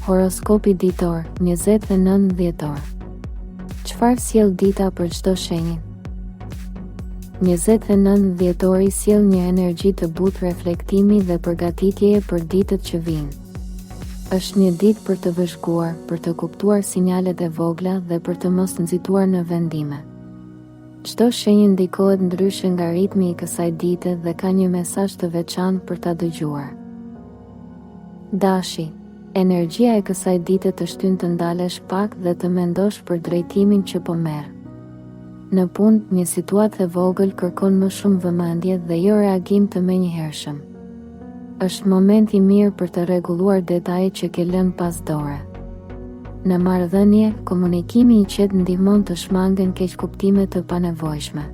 Horoskopi ditor, 29 dhjetor. Çfarë sjell dita për çdo shenjë? 29 dhjetori sjell një energji të butë reflektimi dhe përgatitjeje për ditët që vijnë. Është një ditë për të vëzhguar, për të kuptuar sinjalet e vogla dhe për të mos nxituar në vendime. Çdo shenjë ndikohet ndryshe nga ritmi i kësaj dite dhe ka një mesazh të veçantë për ta dëgjuar. Dashi. Energjia e kësaj dite të shtyn të ndalesh pak dhe të mendosh për drejtimin që po merr. Në punë, një situatë e vogël kërkon më shumë vëmendje dhe jo reagim të menjëhershëm. Është moment i mirë për të rregulluar detajet që ke lënë pas dore. Në marrëdhënie, komunikimi i qetë ndihmon të shmangen keqkuptime të panevojshme.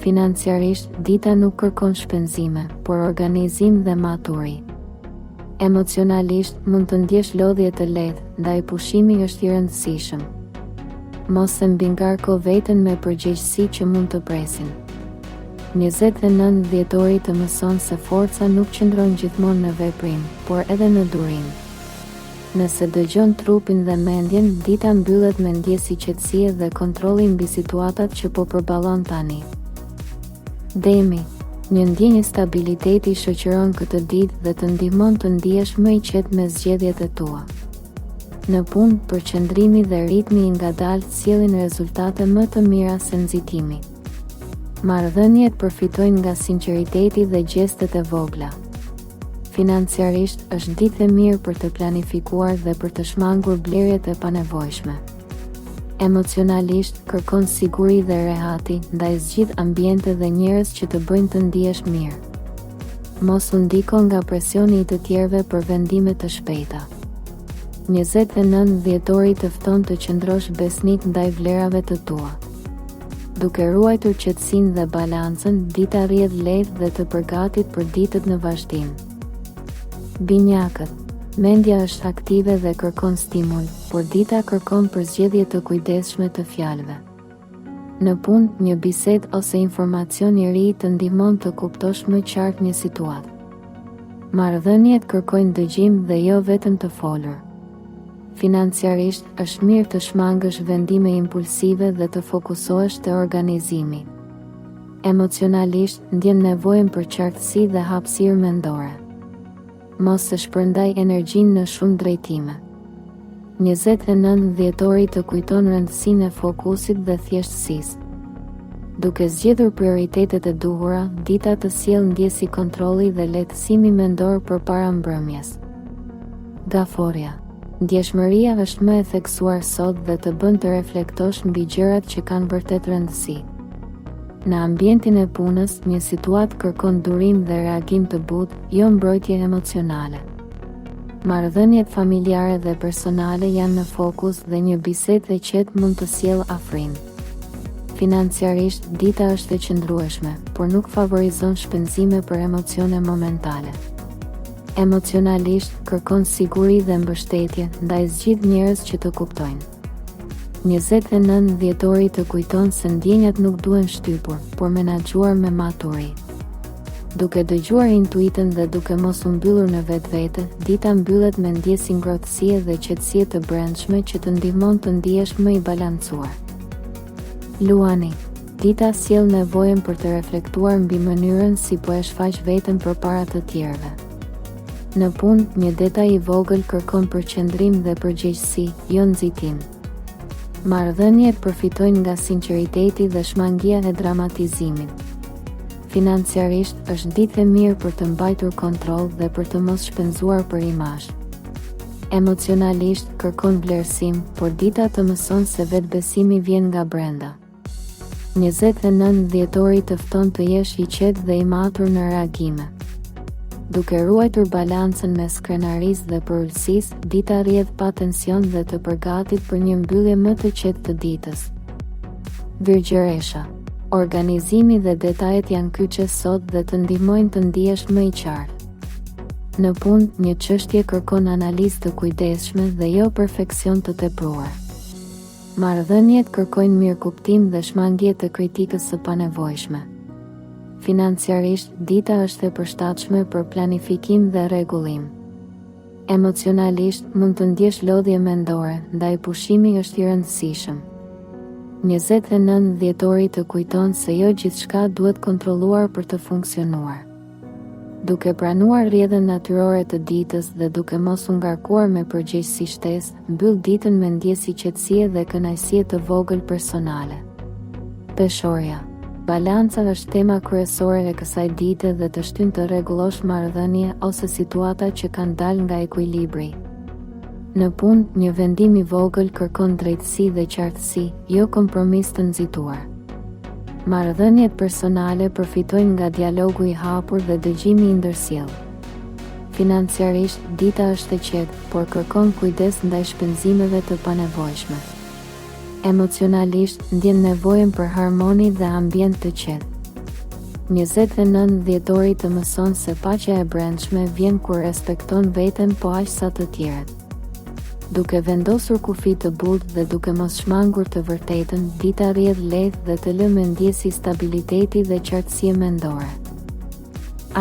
Financiarisht, dita nuk kërkon shpenzime, por organizim dhe maturi. Emocionalisht, mund të ndjesh lodhje të lehtë, ndaj pushimi është i rëndësishëm. Mos e mbingarko veten me përgjegjësi që mund të presin. 29 dhjetori të mëson se forca nuk qëndron gjithmonë në veprim, por edhe në durim. Nëse dëgjon trupin dhe mendjen, dita mbyllet me ndjesë qetësie dhe kontrolli mbi situatat që po përballon tani. Demi. Një ndjenjë stabiliteti shoqëron këtë ditë dhe të ndihmon të ndihesh më i qetë me zgjedhjet e tua. Në punë, përqendrimi dhe ritmi i ngadaltë sjellin rezultate më të mira se nxitimi. Marrëdhëniet përfitojnë nga sinqeriteti dhe gjestet e vogla. Financiarisht, është ditë e mirë për të planifikuar dhe për të shmangur blerjet e panevojshme. Emocionalisht, kërkon siguri dhe rehati, ndaj zgjidh ambiente dhe njerëz që të bëjnë të ndihesh mirë. Mos u ndiko nga presioni i të tjerëve për vendime të shpejta. 29 dhjetori të fton të qëndrosh besnik ndaj vlerave të tua. Duke ruajtur qetësinë dhe balancën, dita rrjedh lehtë dhe të përgatit për ditët në vazhdim. Binjakët. Mendja është aktive dhe kërkon stimul, por dita kërkon përzgjedhje të kujdesshme të fjalëve. Në punë, një bisedë ose informacion i ri të ndihmon të kuptosh më qartë një situatë. Marrëdhëniet kërkojnë dëgjim dhe jo vetëm të folur. Financiarisht, është mirë të shmangësh vendime impulsive dhe të fokusohesh te organizimi. Emocionalisht, ndjen nevojën për qartësi dhe hapësirë mendore. Mos e shpërndaj energjinë në shumë drejtime. 29 dhjetori të kujton rëndësinë e fokusit dhe thjeshtësisë. Duke zgjedhur prioritetet e duhura, dita të sjell ndjesi kontrolli dhe lehtësimi mendor përpara mbrëmjes. Gaforja. Ndjeshmëria është më e theksuar sot dhe të bën të reflektosh mbi gjërat që kanë vërtet rëndësi. Në ambientin e punës, një situatë kërkon durim dhe reagim të butë, jo mbrojtje emocionale. Marrëdhëniet familjare dhe personale janë në fokus dhe një bisedë e qetë mund të sjellë afrim. Financiarisht, dita është e qëndrueshme, por nuk favorizon shpenzime për emocione momentale. Emocionalisht, kërkon siguri dhe mbështetje, ndaj zgjidh njerëz që të kuptojnë. 29 dhjetori të kujton se ndjenjat nuk duhen shtypur, por menaxhuar me maturi. Duke dëgjuar intuitën dhe duke mos u mbyllur në vetvete, dita mbyllet me ndjesë ngrohtësie dhe qetësie të brendshme që të ndihmon të ndihesh më i balancuar. Luani. Dita sjell nevojën për të reflektuar mbi mënyrën si po e shfaq veten përpara të tjerëve. Në punë, një detaj i vogël kërkon përqendrim dhe përgjegjësi, jo nxitim. Marrëdhëniet përfitojnë nga sinqeriteti dhe shmangia e dramatizimit. Financiarisht, është ditë e mirë për të mbajtur kontroll dhe për të mos shpenzuar për imazh. Emocionalisht, kërkon vlerësim, por dita të mëson se vetbesimi vjen nga brenda. 29 dhjetori të fton të jesh i qetë dhe i matur në reagime. Duke ruajtur balancën mes krenarisë dhe përulësisë, dita rrjedh pa tension dhe të përgatit për një mbyllje më të qetë të ditës. Virgjëresha. Organizimi dhe detajet janë kyçe sot dhe të ndihmojnë të ndihesh më i qartë. Në punë, një çështje kërkon analizë të kujdesshme dhe jo perfeksion të tepruar. Marrëdhëniet kërkojnë mirëkuptim dhe shmangje të kritikës së panevojshme. Financiarisht, dita është e përshtatshme për planifikim dhe rregullim. Emocionalisht mund të ndjesh lodhje mendore, ndaj pushimi është i rëndësishëm. 29 dhjetori të kujton se jo gjithçka duhet kontrolluar për të funksionuar. Duke pranuar rrjedhën natyrore të ditës dhe duke mos u ngarkuar me përgjegjësi shtesë, mbyll ditën me ndjesë qetësie dhe kënaqësie të vogël personale. Peshorja. Balanca është tema kryesore e kësaj dite dhe të shtyn të rregullosh marrëdhënie ose situata që kanë dalë nga ekuilibri. Në punë, një vendim i vogël kërkon drejtësi dhe qartësi, jo kompromis të nxituar. Marrëdhëniet personale përfitojnë nga dialogu i hapur dhe dëgjimi i ndërsjellë. Financiarisht, dita është e qetë, por kërkon kujdes ndaj shpenzimeve të panevojshme. Emocionalisht, ndjen nevojën për harmoni dhe ambient të qetë. 29 dhjetori të mëson se paqja e brendshme vjen kur respekton veten po aq sa të tjerët. Duke vendosur kufi të butë dhe duke mos shmangur të vërtetën, dita rrjedh lehtë dhe të lë me ndjesi stabiliteti dhe qartësie mendore.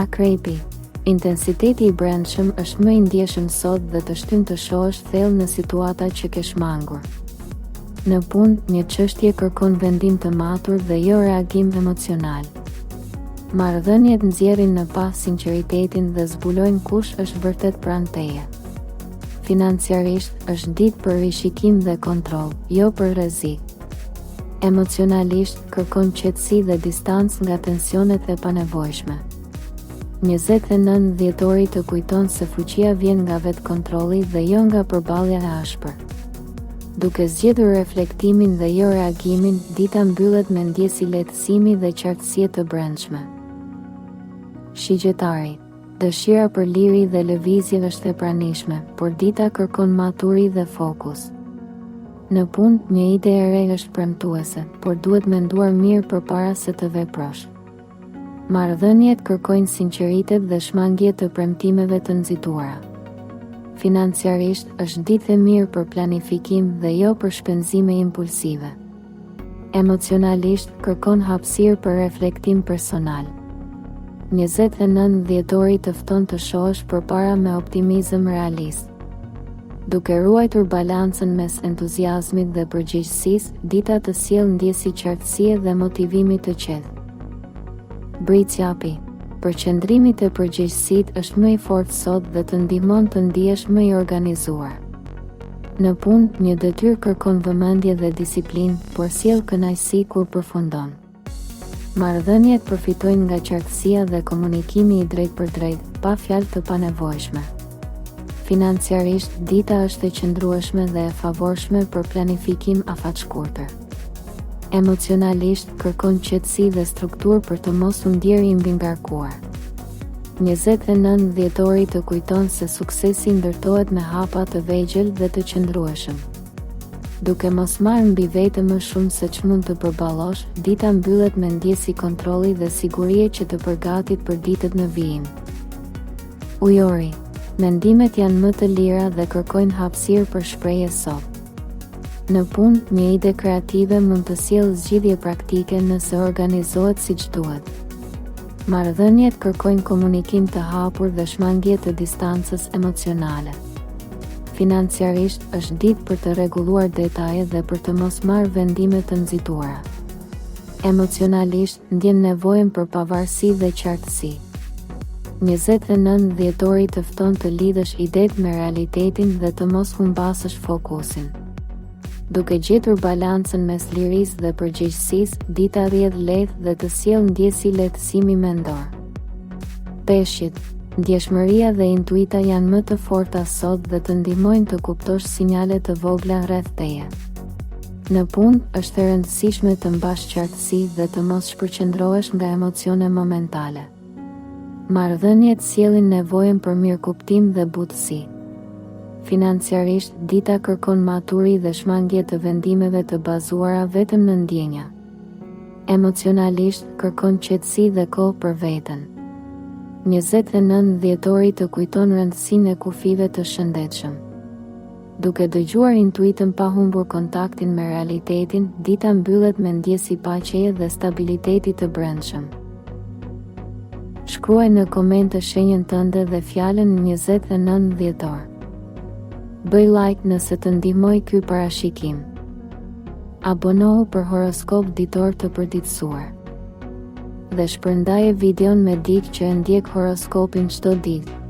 Akrepi. Intensiteti i brendshëm është më i ndjeshëm sot dhe të shtyn të shohësh thellë në situata që ke shmangur. Në punë, një çështje kërkon vendim të matur dhe jo reagim emocional. Marrëdhëniet nxjerrin në pa sinqeritetin dhe zbulojnë kush është vërtet pranë teje. Financiarisht, është ditë për rishikim dhe kontroll, jo për rrezik. Emocionalisht, kërkon qetësi dhe distancë nga tensionet e panevojshme. 29 dhjetori të kujton se fuqia vjen nga vetë kontrolli dhe jo nga përballja e ashpër. Duke zgjedhur reflektimin dhe jo reagimin, dita mbyllet me ndjesi lehtësimi dhe qartësie të brendshme. Shigjetari. Dëshira për liri dhe lëvizje është e pranishme, por dita kërkon maturi dhe fokus. Në punë, një ide e re është premtuese, por duhet menduar mirë përpara se të veprosh. Marrëdhëniet kërkojnë sinqeritet dhe shmangje të premtimeve të nxituara. Financiarisht, është ditë e mirë për planifikim dhe jo për shpenzime impulsive. Emocionalisht, kërkon hapësirë për reflektim personal. 29 dhjetori të fton të shohësh përpara me optimizëm realist. Duke ruajtur balancën mes entuziazmit dhe përgjegjësisë, dita të sjellë ndjesi qartësie dhe motivimi të qetë. Britsjapi. Përqendrimi te përgjegjësitë është më i fortë sot dhe të ndihmon të ndihesh më i organizuar. Në punë, një detyrë kërkon vëmendje dhe disiplinë, por sjell kënaqësi kur përfundon. Marrëdhëniet përfitojnë nga qartësia dhe komunikimi i drejtë për drejtë, pa fjalë të panevojshme. Financiarisht, dita është e qëndrueshme dhe e favorshme për planifikim afatshkurtër. Emocionalisht, kërkon qetësi dhe strukturë për të mos u ndjerë i mbingarkuar. 29 dhjetori të kujton se suksesi ndërtohet me hapa të vegjël dhe të qëndrueshëm. Duke mos marrë mbi vete më shumë se që mund të përballosh, dita mbyllet me ndjesi kontrolli dhe sigurie që të përgatit për ditët në vijim. Ujori. Mendimet janë më të lira dhe kërkojnë hapësirë për shprehje sot. Në punë, një ide kreative mund të sjellë zgjidhje praktike nëse organizohet siç duhet. Marrëdhëniet kërkojnë komunikim të hapur dhe shmangje të distancës emocionale. Financiarisht, është ditë për të rregulluar detajet dhe për të mos marrë vendime të nxituara. Emocionalisht, ndjen nevojën për pavarësi dhe qartësi. 29 dhjetori të fton të lidhësh idetë me realitetin dhe të mos humbasësh fokusin. Duke gjetur balancën mes lirisë dhe përgjegjësisë, dita rrjedh lehtë dhe të sjellë ndjesi lehtësimi mendor. Peshqit. Ndjeshmëria dhe intuita janë më të forta sot dhe të ndihmojnë të kuptosh sinjale të vogla rreth teje. Në punë, është e rëndësishme të mbash qartësi dhe të mos shpërqendrohesh nga emocione momentale. Marrëdhëniet sjellin nevojën për mirëkuptim dhe butësi. Financiarisht, dita kërkon maturi dhe shmangje të vendimeve të bazuara vetëm në ndjenja. Emocionalisht, kërkon qetësi dhe kohë për veten. 29 dhjetori të kujton rëndësinë e kufive të shëndetshëm. Duke dëgjuar intuitën pa humbur kontaktin me realitetin, dita mbyllet me ndjesi paqeje dhe stabiliteti të brendshëm. Shkruaj në komente shenjën tënde dhe fjalën 29 dhjetor. Bëj like nëse të ndihmoj ky parashikim. Abonohu për horoskop ditor të përditësuar. Dhe shpërndaje videon me dikë që e ndjek horoskopin çdo ditë.